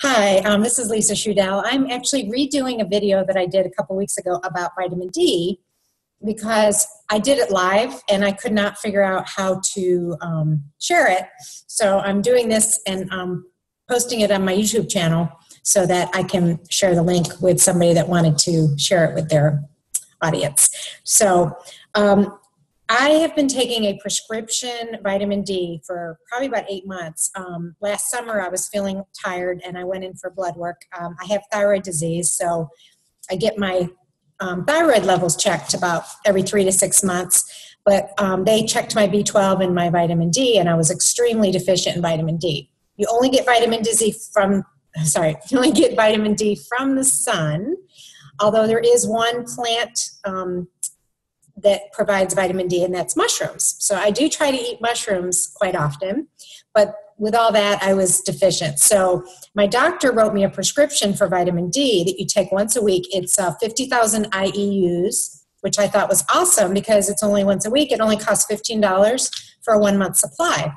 Hi, this is Lisa Schudel. I'm actually redoing a video that I did a couple weeks ago about vitamin D because I did it live and I could not figure out how to share it. So I'm doing this and posting it on my YouTube channel so that I can share the link with somebody that wanted to share it with their audience. So I have been taking a prescription vitamin D for probably about 8 months. Last summer I was feeling tired and I went in for blood work. I have thyroid disease, so I get my thyroid levels checked about every 3 to 6 months. But they checked my B12 and my vitamin D, and I was extremely deficient in vitamin D. You only get vitamin D from the sun, although there is one plant that provides vitamin D, and that's mushrooms. So I do try to eat mushrooms quite often, but with all that, I was deficient. So my doctor wrote me a prescription for vitamin D that you take once a week. It's 50,000 IEUs, which I thought was awesome because it's only once a week. It only costs $15 for a 1 month supply.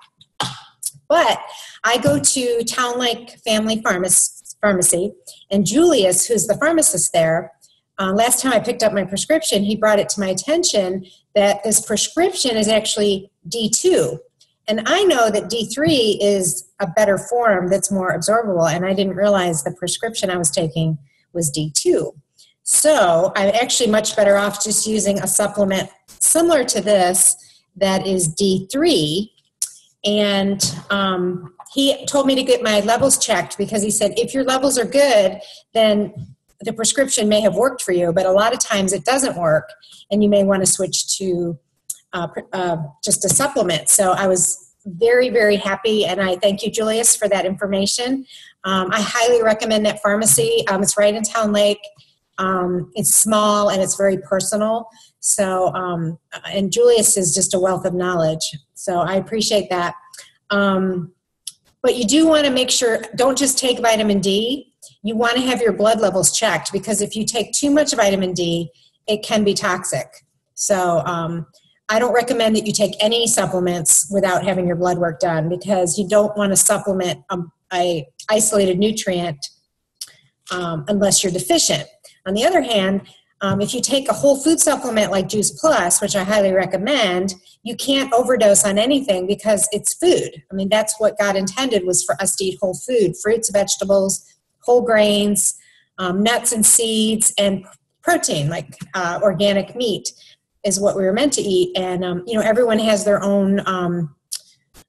But I go to Town Lake Family Pharmacy, and Julius, who's the pharmacist there, last time I picked up my prescription, he brought it to my attention that this prescription is actually D2. And I know that D3 is a better form that's more absorbable, and I didn't realize the prescription I was taking was D2. So I'm actually much better off just using a supplement similar to this that is D3. And he told me to get my levels checked because he said, if your levels are good, then the prescription may have worked for you, but a lot of times it doesn't work, and you may want to switch to just a supplement. So I was very, very happy, and I thank you, Julius, for that information. I highly recommend that pharmacy. It's right in Town Lake. It's small, and it's very personal. So, and Julius is just a wealth of knowledge. So I appreciate that. But you do want to make sure, don't just take vitamin D. You want to have your blood levels checked, because if you take too much vitamin D, it can be toxic. So I don't recommend that you take any supplements without having your blood work done, because you don't want to supplement a isolated nutrient unless you're deficient. On the other hand, if you take a whole food supplement like Juice Plus, which I highly recommend, you can't overdose on anything because it's food. I mean, that's what God intended, was for us to eat whole food, fruits, vegetables, whole grains, nuts and seeds, and protein, like organic meat is what we were meant to eat. And, everyone has their own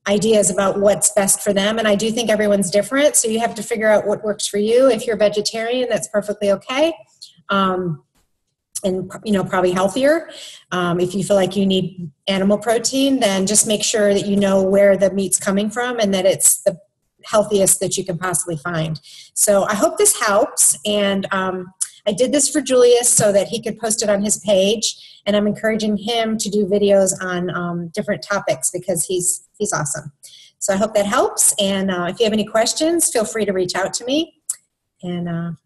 ideas about what's best for them. And I do think everyone's different. So you have to figure out what works for you. If you're a vegetarian, that's perfectly okay. And, probably healthier. If you feel like you need animal protein, then just make sure that you know where the meat's coming from and that it's the healthiest that you can possibly find. So I hope this helps. And I did this for Julius so that he could post it on his page. And I'm encouraging him to do videos on different topics because he's awesome. So I hope that helps. And if you have any questions, feel free to reach out to me. And